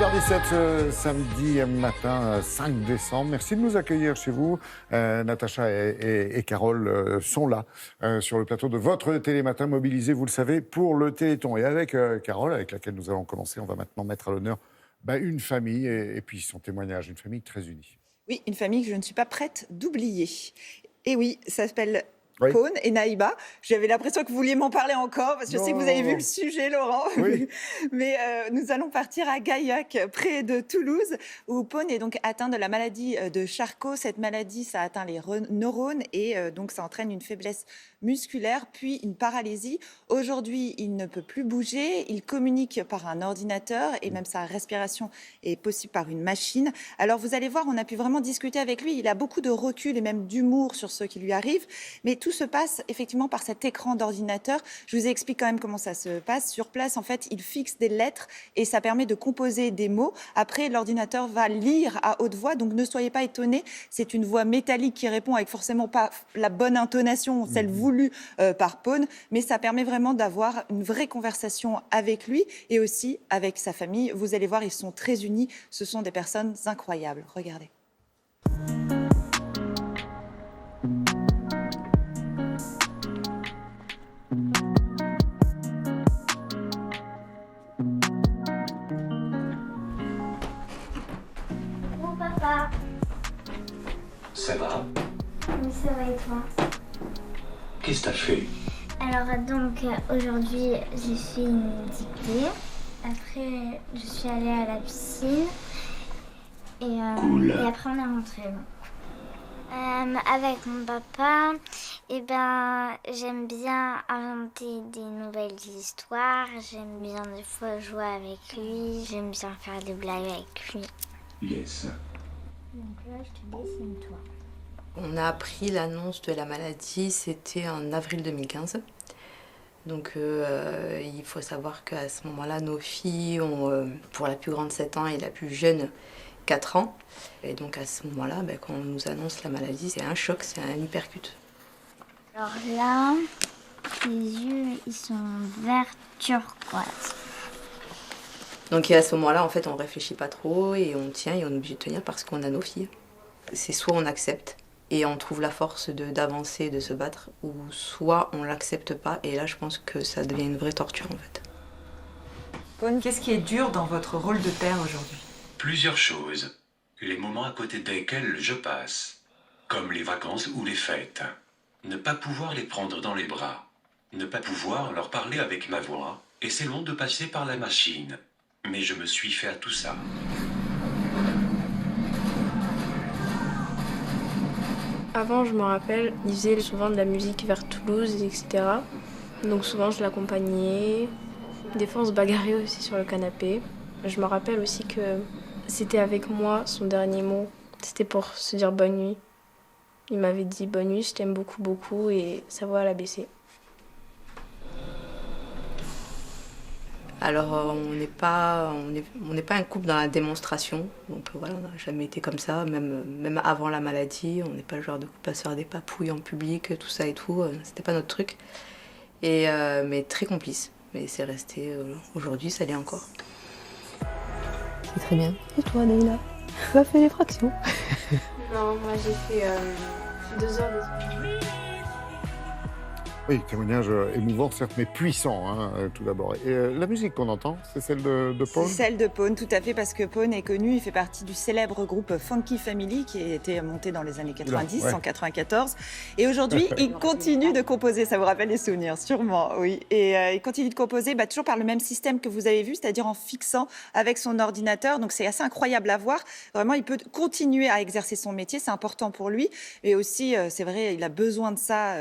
8h17 ce samedi matin 5 décembre. Merci de nous accueillir chez vous. Natacha et Carole sont là sur le plateau de votre Télématin mobilisé, vous le savez, pour le Téléthon. Et avec Carole, avec laquelle nous allons commencer, on va maintenant mettre à l'honneur une famille et puis son témoignage, une famille très unie. Oui, une famille que je ne suis pas prête d'oublier. Et oui, ça s'appelle... Oui. Pone et Naïba. J'avais l'impression que vous vouliez m'en parler encore, parce que je sais que vous avez vu le sujet, Laurent. Oui. Mais nous allons partir à Gaillac, près de Toulouse, où Pone est donc atteint de la maladie de Charcot. Cette maladie, ça atteint les neurones et donc ça entraîne une faiblesse musculaire, puis une paralysie. Aujourd'hui, il ne peut plus bouger. Il communique par un ordinateur et même sa respiration est possible par une machine. Alors vous allez voir, on a pu vraiment discuter avec lui. Il a beaucoup de recul et même d'humour sur ce qui lui arrive. Mais tout se passe effectivement par cet écran d'ordinateur. Je vous explique quand même comment ça se passe. Sur place, en fait, il fixe des lettres et ça permet de composer des mots. Après, l'ordinateur va lire à haute voix. Donc ne soyez pas étonnés. C'est une voix métallique qui répond avec forcément pas la bonne intonation, celle voulue par Pone, mais ça permet vraiment d'avoir une vraie conversation avec lui et aussi avec sa famille. Vous allez voir, ils sont très unis. Ce sont des personnes incroyables. Regardez. Bon papa. Ça va? Oui, ça va et toi? Qu'est-ce que t'as fait? Alors donc aujourd'hui j'ai fait une dictée. Après je suis allée à la piscine. Cool. Et après on est rentré. Avec mon papa, j'aime bien inventer des nouvelles histoires. J'aime bien des fois jouer avec lui. J'aime bien faire des blagues avec lui. Yes. Donc là je te dessine toi. On a appris l'annonce de la maladie, c'était en avril 2015. Donc il faut savoir qu'à ce moment-là, nos filles ont pour la plus grande 7 ans et la plus jeune 4 ans. Et donc à ce moment-là, quand on nous annonce la maladie, c'est un choc, c'est un hypercute. Alors là, les yeux ils sont vert turquoise. Donc à ce moment-là, en fait, on réfléchit pas trop et on tient et on est obligé de tenir parce qu'on a nos filles. C'est soit on accepte et on trouve la force d'avancer, de se battre, ou soit on l'accepte pas et là je pense que ça devient une vraie torture en fait. Pone, qu'est-ce qui est dur dans votre rôle de père aujourd'hui? Plusieurs choses. Les moments à côté desquels je passe, comme les vacances ou les fêtes. Ne pas pouvoir les prendre dans les bras. Ne pas pouvoir leur parler avec ma voix. Et c'est long de passer par la machine. Mais je me suis fait à tout ça. Avant, je me rappelle, il faisait souvent de la musique vers Toulouse, etc. Donc souvent, je l'accompagnais. Des fois, on se bagarrait aussi sur le canapé. Je me rappelle aussi que c'était avec moi, son dernier mot. C'était pour se dire bonne nuit. Il m'avait dit bonne nuit, je t'aime beaucoup, beaucoup, et sa voix, elle a baissé. Alors on n'est pas un couple dans la démonstration, donc voilà, on n'a jamais été comme ça, même avant la maladie, on n'est pas le genre de couple à se faire des papouilles en public, tout ça et tout, c'était pas notre truc. Mais très complice, mais c'est resté, aujourd'hui ça l'est encore. C'est très bien. Et toi Naïla, tu as fait les fractions? Non, moi j'ai fait 2 heures d'études. Oui, témoignage émouvant, certes, mais puissant, tout d'abord. Et la musique qu'on entend, c'est celle de Pone? C'est celle de Pone, tout à fait, parce que Pone est connu, il fait partie du célèbre groupe Funky Family qui a été monté dans les années 90, ouais. en 94. Et aujourd'hui, il continue de composer, ça vous rappelle les souvenirs, sûrement, oui. Et il continue de composer toujours par le même système que vous avez vu, c'est-à-dire en fixant avec son ordinateur. Donc c'est assez incroyable à voir. Vraiment, il peut continuer à exercer son métier, c'est important pour lui. Et aussi, c'est vrai, il a besoin de ça,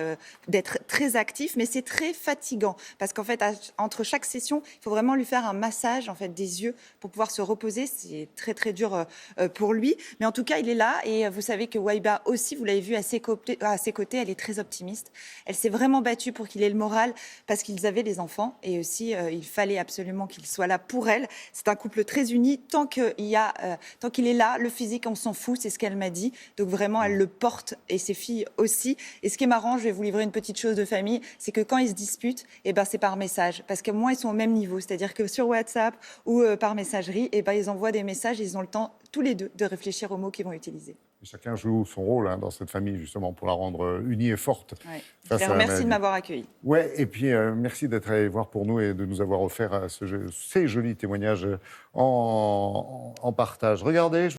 d'être très actif, mais c'est très fatigant parce qu'en fait, entre chaque session, il faut vraiment lui faire un massage en fait des yeux pour pouvoir se reposer. C'est très très dur pour lui, mais en tout cas, il est là et vous savez que Waiba aussi, vous l'avez vu à ses côtés, elle est très optimiste. Elle s'est vraiment battue pour qu'il ait le moral parce qu'ils avaient des enfants et aussi il fallait absolument qu'il soit là pour elle. C'est un couple très uni. Tant qu'il est là, le physique, on s'en fout, c'est ce qu'elle m'a dit. Donc vraiment, elle le porte et ses filles aussi. Et ce qui est marrant, je vais vous livrer une petite chose de famille. famille, c'est que quand ils se disputent, c'est par message. Parce que moins, ils sont au même niveau. C'est-à-dire que sur WhatsApp ou par messagerie, ils envoient des messages, ils ont le temps, tous les deux, de réfléchir aux mots qu'ils vont utiliser. Et chacun joue son rôle dans cette famille, justement, pour la rendre unie et forte. Ouais. Je les remercie de m'avoir accueilli. Ouais, et puis merci d'être allé voir pour nous et de nous avoir offert ces jolis témoignages en partage. Regardez.